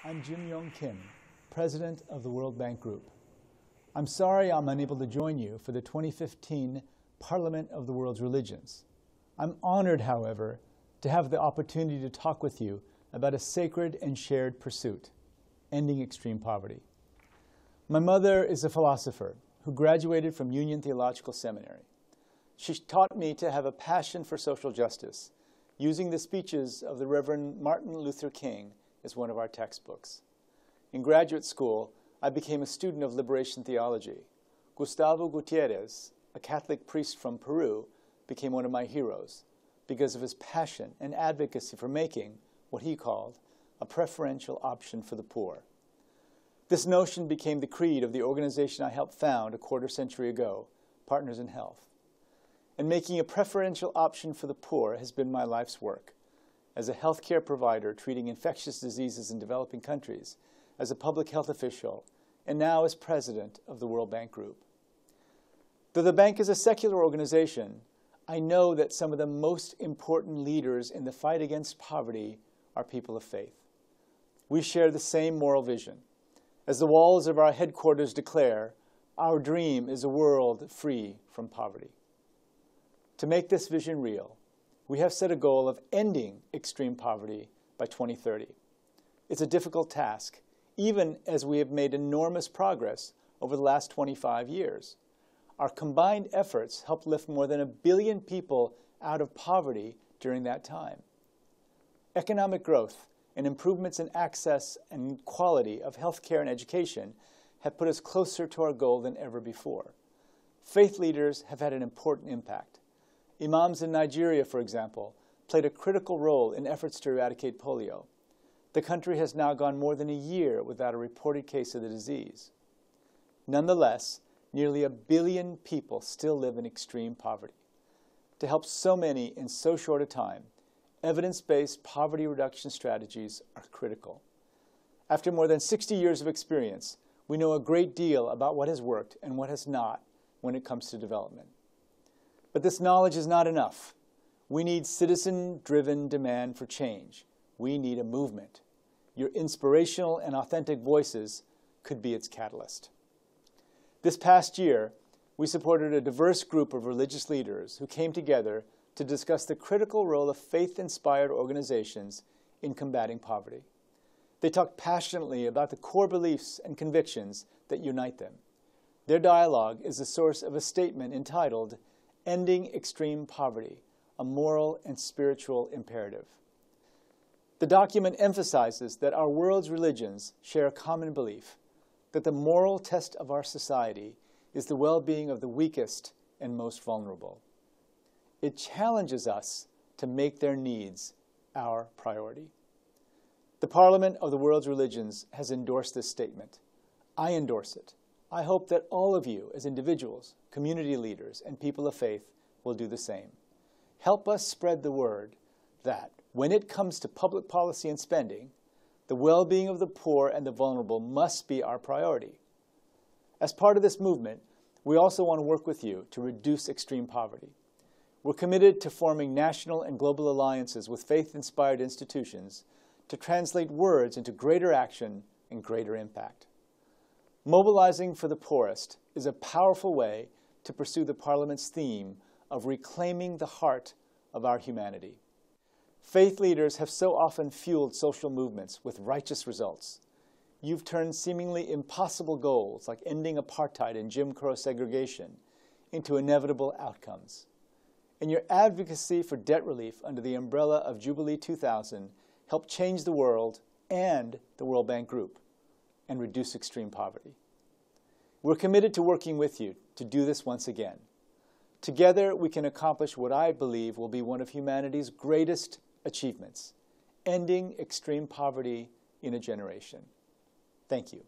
I'm Yong Kim, President of the World Bank Group. I'm sorry I'm unable to join you for the 2015 Parliament of the World's Religions. I'm honored, however, to have the opportunity to talk with you about a sacred and shared pursuit, ending extreme poverty. My mother is a philosopher who graduated from Union Theological Seminary. She taught me to have a passion for social justice, using the speeches of the Reverend Martin Luther King as one of our textbooks. In graduate school, I became a student of liberation theology. Gustavo Gutierrez, a Catholic priest from Peru, became one of my heroes because of his passion and advocacy for making what he called a preferential option for the poor. This notion became the creed of the organization I helped found a quarter-century ago, Partners in Health. And making a preferential option for the poor has been my life's work. As a healthcare provider treating infectious diseases in developing countries, as a public health official, and now as president of the World Bank Group. Though the bank is a secular organization, I know that some of the most important leaders in the fight against poverty are people of faith. We share the same moral vision. As the walls of our headquarters declare, our dream is a world free from poverty. To make this vision real, we have set a goal of ending extreme poverty by 2030. It's a difficult task, even as we have made enormous progress over the last 25 years. Our combined efforts helped lift more than 1 billion people out of poverty during that time. Economic growth and improvements in access and quality of healthcare and education have put us closer to our goal than ever before. Faith leaders have had an important impact. Imams in Nigeria, for example, played a critical role in efforts to eradicate polio. The country has now gone more than a year without a reported case of the disease. Nonetheless, nearly 1 billion people still live in extreme poverty. To help so many in so short a time, evidence-based poverty reduction strategies are critical. After more than 60 years of experience, we know a great deal about what has worked and what has not when it comes to development. But this knowledge is not enough. We need citizen-driven demand for change. We need a movement. Your inspirational and authentic voices could be its catalyst. This past year, we supported a diverse group of religious leaders who came together to discuss the critical role of faith-inspired organizations in combating poverty. They talked passionately about the core beliefs and convictions that unite them. Their dialogue is the source of a statement entitled, "Ending Extreme Poverty, a Moral and Spiritual Imperative." The document emphasizes that our world's religions share a common belief that the moral test of our society is the well-being of the weakest and most vulnerable. It challenges us to make their needs our priority. The Parliament of the World's Religions has endorsed this statement. I endorse it. I hope that all of you, as individuals, community leaders, and people of faith, will do the same. Help us spread the word that, when it comes to public policy and spending, the well-being of the poor and the vulnerable must be our priority. As part of this movement, we also want to work with you to reduce extreme poverty. We're committed to forming national and global alliances with faith-inspired institutions to translate words into greater action and greater impact. Mobilizing for the poorest is a powerful way to pursue the Parliament's theme of reclaiming the heart of our humanity. Faith leaders have so often fueled social movements with righteous results. You've turned seemingly impossible goals like ending apartheid and Jim Crow segregation into inevitable outcomes. And your advocacy for debt relief under the umbrella of Jubilee 2000 helped change the world and the World Bank Group and reduce extreme poverty. We're committed to working with you to do this once again. Together, we can accomplish what I believe will be one of humanity's greatest achievements, ending extreme poverty in a generation. Thank you.